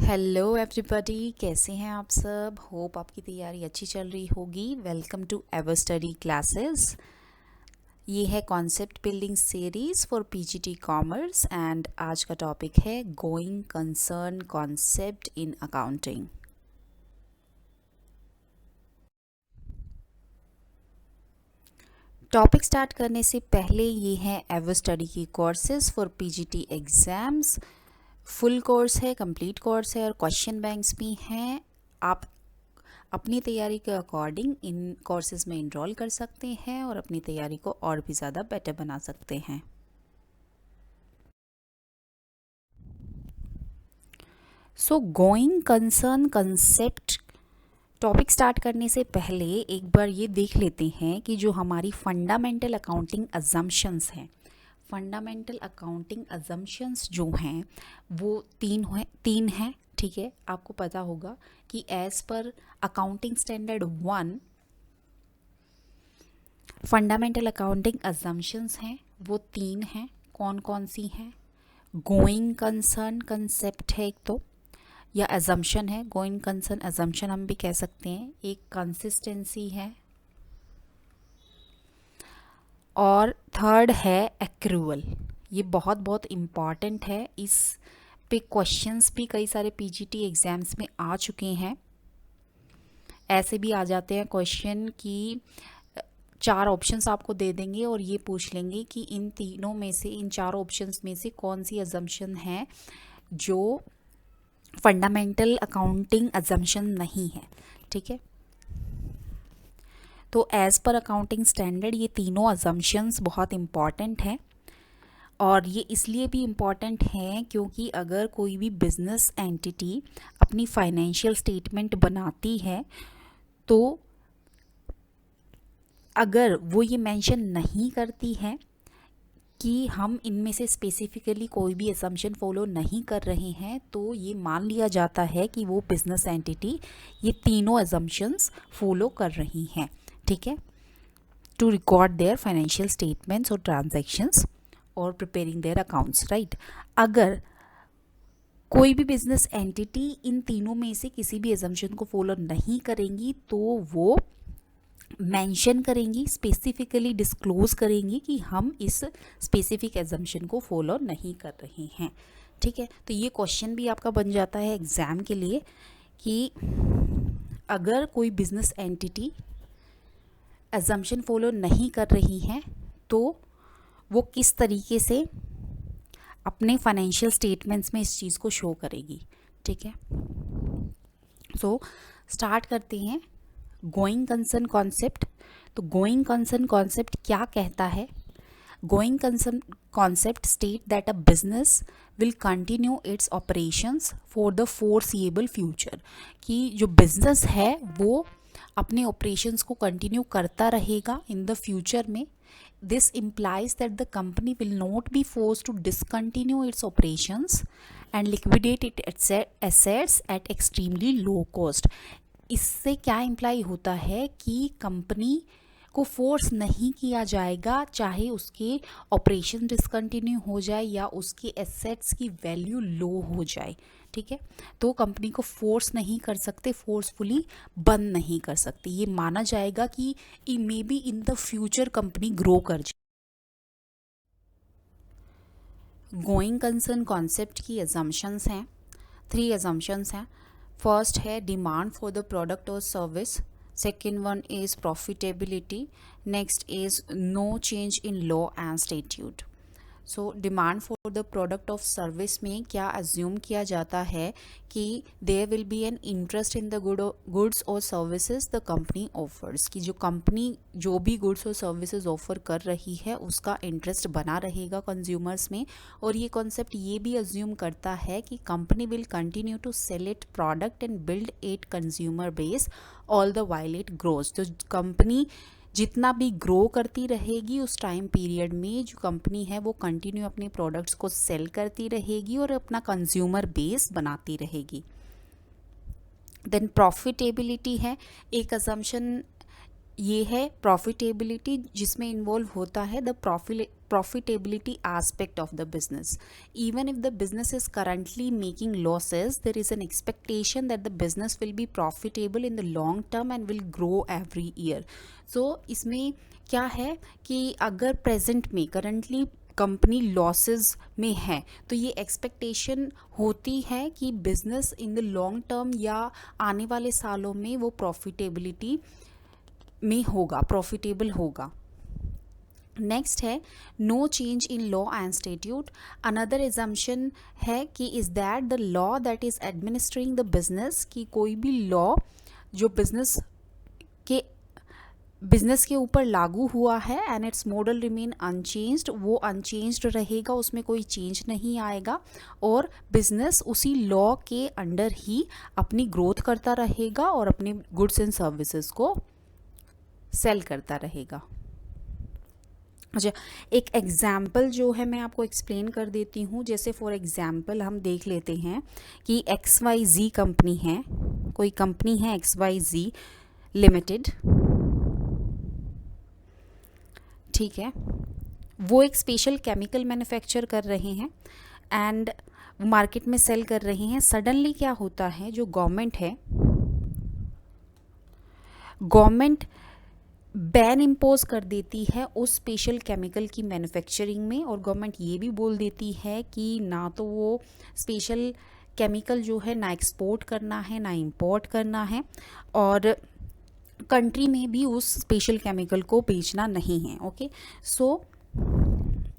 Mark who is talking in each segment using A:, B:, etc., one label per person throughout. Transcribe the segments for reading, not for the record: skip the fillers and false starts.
A: Hello everybody, कैसे हैं आप सब। होप आपकी तैयारी अच्छी चल रही होगी। Welcome to ever study classes. ये है concept building series for PGT commerce and आज का टॉपिक है going concern concept in accounting. Topic start करने से पहले ये है एवर स्टडी की courses for PGT exams. Full course है, कंप्लीट कोर्स है और क्वेश्चन बैंक्स भी हैं। आप अपनी तैयारी के अकॉर्डिंग इन कोर्सेज में इनरोल कर सकते हैं और अपनी तैयारी को और भी ज़्यादा बेटर बना सकते हैं। सो going concern concept topic start करने से पहले एक बार ये देख लेते हैं कि जो हमारी फंडामेंटल अकाउंटिंग अजम्पशंस हैं, फंडामेंटल अकाउंटिंग अजम्पशंस जो हैं वो तीन हैं। ठीक है, आपको पता होगा कि as per accounting standard 1 fundamental accounting assumptions हैं वो 3 हैं। कौन कौन सी हैं? गोइंग कंसर्न कंसेप्ट है एक तो, या अजम्पशन है। गोइंग कंसर्न अजम्पशन हम भी कह सकते हैं। एक कंसिस्टेंसी है और थर्ड है एक्रूअल। ये बहुत बहुत इम्पॉर्टेंट है। इस पे क्वेश्चंस भी कई सारे पीजीटी एग्जाम्स में आ चुके हैं। ऐसे भी आ जाते हैं क्वेश्चन कि 4 ऑप्शंस आपको दे देंगे और ये पूछ लेंगे कि इन तीनों में से, इन 4 ऑप्शंस में से कौन सी अजम्पशन है जो फंडामेंटल अकाउंटिंग अजम्पशन नहीं है। ठीक है, तो एज़ पर अकाउंटिंग स्टैंडर्ड ये तीनों अजम्पशंस बहुत इम्पॉर्टेंट हैं। और ये इसलिए भी इम्पॉर्टेंट हैं क्योंकि अगर कोई भी बिजनेस एंटिटी अपनी फाइनेंशियल स्टेटमेंट बनाती है तो अगर वो ये मेंशन नहीं करती है कि हम इनमें से स्पेसिफिकली कोई भी असम्पशन फॉलो नहीं कर रहे हैं, तो ये मान लिया जाता है कि वो बिजनेस एंटिटी ये तीनों असम्पशंस फॉलो कर रही हैं। ठीक है, to record their financial statements और ट्रांजैक्शंस और प्रिपेयरिंग देयर अकाउंट्स, राइट। अगर कोई भी बिजनेस एंटिटी इन तीनों में से किसी भी असम्पशन को फॉलो नहीं करेंगी तो वो मेंशन करेंगी, स्पेसिफिकली डिस्क्लोज करेंगी कि हम इस स्पेसिफिक एजम्पशन को फॉलो नहीं कर रहे हैं। ठीक है, तो ये क्वेश्चन भी आपका बन जाता है एग्ज़ाम के लिए कि अगर कोई बिजनेस एंटिटी एजम्पशन फॉलो नहीं कर रही है तो वो किस तरीके से अपने फाइनेंशियल स्टेटमेंट्स में इस चीज़ को शो करेगी। ठीक है, सो स्टार्ट करते हैं गोइंग कंसर्न कॉन्सेप्ट। तो गोइंग कंसर्न कॉन्सेप्ट क्या कहता है? Going concern concept state that a business will continue its operations for the foreseeable future, कि जो बिजनेस है वो अपने ऑपरेशंस को कंटिन्यू करता रहेगा इन द फ्यूचर में। This implies that the company will not be forced to discontinue its operations and liquidate its assets at extremely low cost। इससे क्या इम्प्लाई होता है कि कंपनी को फोर्स नहीं किया जाएगा, चाहे उसके ऑपरेशन डिसकंटिन्यू हो जाए या उसके एसेट्स की वैल्यू लो हो जाए। ठीक है, तो कंपनी को फोर्स नहीं कर सकते, फोर्सफुली बंद नहीं कर सकते। ये माना जाएगा कि may be in the future company grow कर जाए। गोइंग कंसर्न कॉन्सेप्ट की अजम्पशंस हैं, 3 अजम्पशंस हैं। फर्स्ट है डिमांड फॉर द प्रोडक्ट और service, second one is profitability, next is no change in law and statute. So demand for the product of service में क्या assume किया जाता है कि there will be an interest in the goods और services the company offers, कि जो company जो भी गुड्स और सर्विसेज ऑफर कर रही है उसका इंटरेस्ट बना रहेगा कंज्यूमर्स में। और ये कॉन्सेप्ट ये भी अज्यूम करता है कि company will continue to sell it product and build it consumer base all the while it grows. तो कंपनी जितना भी ग्रो करती रहेगी उस टाइम पीरियड में जो कंपनी है वो कंटिन्यू अपने प्रोडक्ट्स को सेल करती रहेगी और अपना कंज्यूमर बेस बनाती रहेगी। देन प्रॉफिटेबिलिटी है एक असम्पशन ये है प्रॉफिटेबिलिटी, जिसमें इन्वॉल्व होता है the profitability aspect of the business. Even if the business is currently making losses, there is an expectation that the business will be profitable in the long term and will grow every year. So इसमें क्या है कि अगर present में currently company losses में है तो ये एक्सपेक्टेशन होती है कि business in the long term या आने वाले सालों में वो प्रॉफिटेबिलिटी में होगा, प्रॉफिटेबल होगा. नेक्स्ट है no change in law and statute. Another assumption है कि is that the law that is administering the business, कि कोई भी लॉ जो बिजनेस के ऊपर लागू हुआ है and it's model remain unchanged, वो अनचेंज्ड रहेगा, उसमें कोई चेंज नहीं आएगा और बिजनेस उसी लॉ के अंडर ही अपनी ग्रोथ करता रहेगा और अपने गुड्स एंड सर्विसेज को सेल करता रहेगा. अच्छा, एक एग्जाम्पल जो है मैं आपको एक्सप्लेन कर देती हूँ. जैसे फॉर एग्जाम्पल हम देख लेते हैं कि XYZ कंपनी है, कोई कंपनी है XYZ लिमिटेड, ठीक है. वो एक स्पेशल केमिकल मैन्युफैक्चर कर रहे हैं एंड मार्केट में सेल कर रहे हैं. सडनली क्या होता है, जो गवर्नमेंट है, गवर्नमेंट बैन इम्पोज कर देती है उस स्पेशल केमिकल की मैन्युफैक्चरिंग में और गवर्नमेंट ये भी बोल देती है कि ना तो वो स्पेशल केमिकल जो है ना एक्सपोर्ट करना है ना इंपोर्ट करना है और कंट्री में भी उस स्पेशल केमिकल को बेचना नहीं है. ओके, सो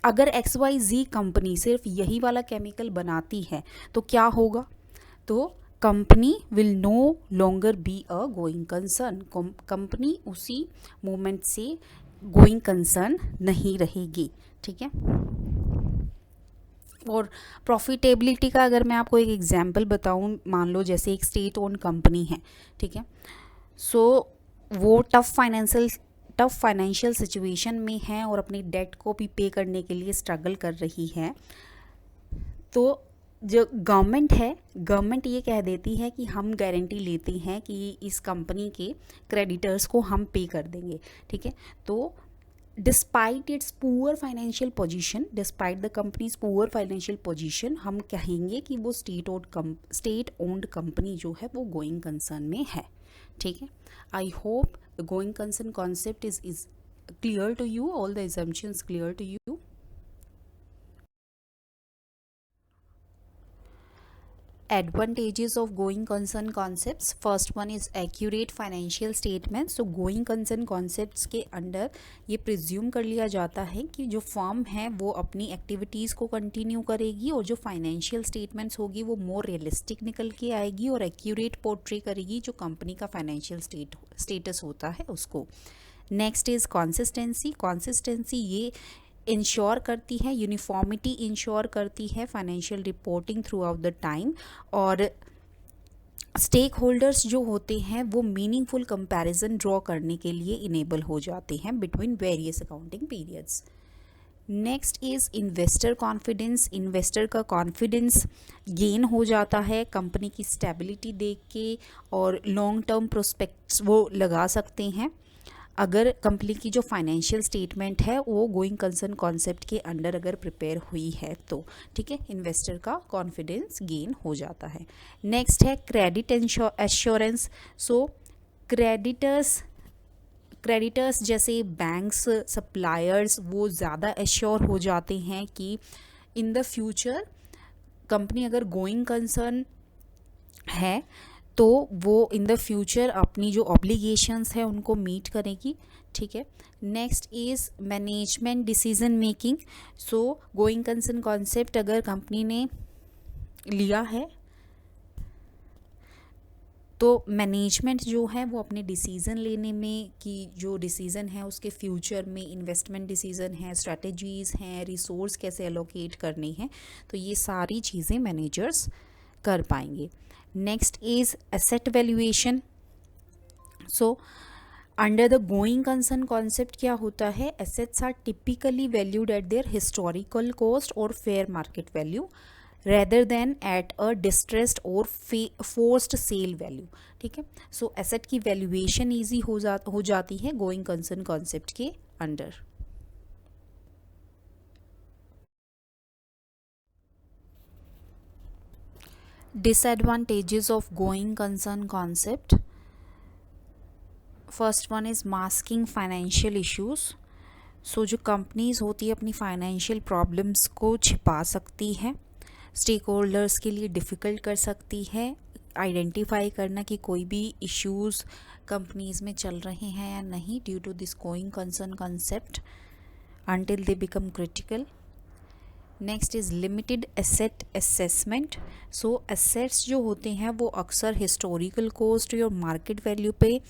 A: अगर XYZ कंपनी सिर्फ यही वाला केमिकल बनाती है तो क्या होगा, तो company will no longer be a going concern. Company उसी मोमेंट से गोइंग कंसर्न नहीं रहेगी, ठीक है. और प्रॉफिटेबिलिटी का अगर मैं आपको एक एग्जांपल बताऊं, मान लो जैसे एक स्टेट ओन कंपनी है, ठीक है. सो वो टफ फाइनेंशियल सिचुएशन में है और अपनी डेट को भी पे करने के लिए स्ट्रगल कर रही है. तो जो गवर्नमेंट है, गवर्नमेंट ये कह देती है कि हम गारंटी लेते हैं कि इस कंपनी के क्रेडिटर्स को हम पे कर देंगे, ठीक है. तो despite it's poor financial position, despite the companies poor financial position, हम कहेंगे कि वो स्टेट ओन्ड कंपनी जो है वो गोइंग कंसर्न में है, ठीक है. I hope the going concern concept is clear to you, all the assumptions clear to you. Advantages of going concern concepts. First one is accurate financial statements. So going concern concepts के under ये presume कर लिया जाता है कि जो firm है वो अपनी एक्टिविटीज़ को कंटिन्यू करेगी और जो फाइनेंशियल स्टेटमेंट्स होगी वो मोर रियलिस्टिक निकल के आएगी और एक्यूरेट पोर्ट्रे करेगी जो कंपनी का फाइनेंशियल स्टेटस होता है उसको. Next is consistency. कंसिस्टेंसी ये इंश्योर करती है, यूनिफॉर्मिटी इंश्योर करती है financial reporting through out the time और स्टेक होल्डर्स जो होते हैं वो मीनिंगफुल कंपैरिजन ड्रॉ करने के लिए इनेबल हो जाते हैं between various accounting periods. Next is investor confidence. Investor का कॉन्फिडेंस गेन हो जाता है कंपनी की स्टेबिलिटी देख के और लॉन्ग टर्म प्रोस्पेक्ट्स वो लगा सकते हैं अगर कंपनी की जो फाइनेंशियल स्टेटमेंट है वो गोइंग कंसर्न कॉन्सेप्ट के अंडर अगर प्रिपेयर हुई है तो, ठीक है. इन्वेस्टर का कॉन्फिडेंस गेन हो जाता है. नेक्स्ट है क्रेडिट एश्योरेंस. सो क्रेडिटर्स जैसे बैंक्स, सप्लायर्स वो ज़्यादा एश्योर हो जाते हैं कि इन द फ्यूचर कंपनी अगर गोइंग कंसर्न है तो वो इन द फ्यूचर अपनी जो ऑब्लिगेशंस है उनको मीट करेगी, ठीक है. Next is management decision making. So going concern concept अगर कंपनी ने लिया है तो मैनेजमेंट जो है वो अपने डिसीज़न लेने में कि जो डिसीज़न है उसके फ्यूचर में इन्वेस्टमेंट डिसीज़न है, स्ट्रैटेजीज़ हैं, रिसोर्स कैसे एलोकेट करने हैं, तो ये सारी चीज़ें मैनेजर्स कर पाएंगे. Next is asset valuation. So under the going concern concept क्या होता है, assets are typically valued at their historical cost और fair market value. Rather than at a distressed और फोर्स्ड सेल वैल्यू। ठीक है, सो एसेट की valuation easy हो जाती है गोइंग कंसर्न कॉन्सेप्ट के under. Disadvantages of going concern concept. First one is masking financial issues. So जो companies होती है अपनी फाइनेंशियल प्रॉब्लम्स को छिपा सकती है, स्टेक होल्डर्स के लिए डिफ़िकल्ट कर सकती है आइडेंटिफाई करना कि कोई भी इश्यूज कंपनीज में चल रहे हैं या नहीं due to this going concern concept until they become critical. Next is limited asset assessment. So assets जो होते हैं वो अक्सर हिस्टोरिकल कॉस्ट और मार्केट वैल्यू पे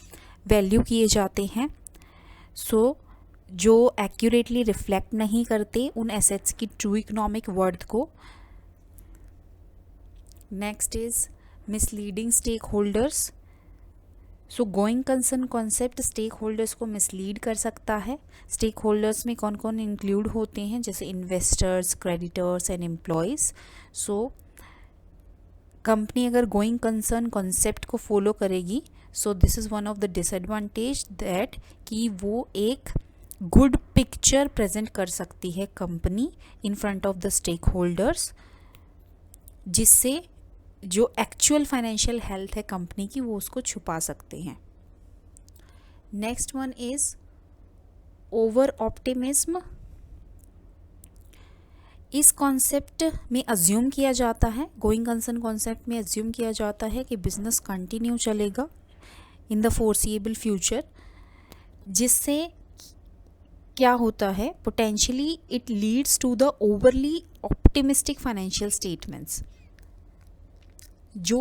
A: वैल्यू किए जाते हैं, सो जो एक्यूरेटली रिफ्लेक्ट नहीं करते उन एसेट्स की ट्रू इकोनॉमिक वर्थ को। Next is misleading stakeholders. So going concern concept stakeholders को मिसलीड कर सकता है। स्टेक होल्डर्स में कौन कौन इंक्लूड होते हैं, जैसे investors, creditors and employees. So company अगर गोइंग कंसर्न कॉन्सेप्ट को फॉलो करेगी, so this is one of the disadvantage that कि वो एक गुड पिक्चर प्रेजेंट कर सकती है company in front of the stakeholders, जिससे जो एक्चुअल फाइनेंशियल हेल्थ है कंपनी की वो उसको छुपा सकते हैं। Next one is over optimism. इस कॉन्सेप्ट में अज्यूम किया जाता है, गोइंग कंसर्न कॉन्सेप्ट में अज्यूम किया जाता है कि बिजनेस कंटिन्यू चलेगा इन द फोर्सिएबल फ्यूचर, जिससे क्या होता है potentially it leads to the overly optimistic financial statements. जो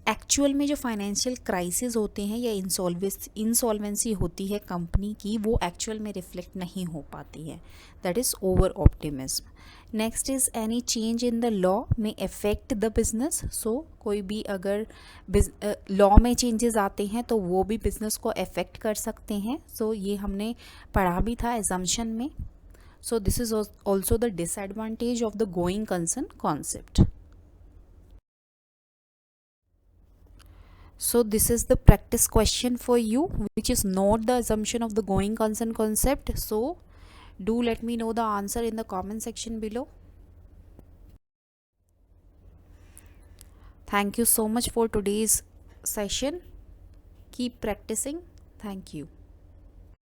A: एक्चुअल में जो फाइनेंशियल क्राइसिस होते हैं या इंसॉल्वेंसी होती है कंपनी की, वो एक्चुअल में रिफ्लेक्ट नहीं हो पाती है, that is over optimism. Next is any change in the law में अफेक्ट द बिजनेस। सो कोई भी अगर लॉ में चेंजेस आते हैं तो वो भी बिजनेस को अफेक्ट कर सकते हैं। सो ये हमने पढ़ा भी था एजम्पशन में। So this is also the disadvantage of the going concern concept. So this is the practice question for you, which is not the assumption of the going concern concept. So do let me know the answer in the comment section below. Thank you so much for today's session. Keep practicing. Thank you.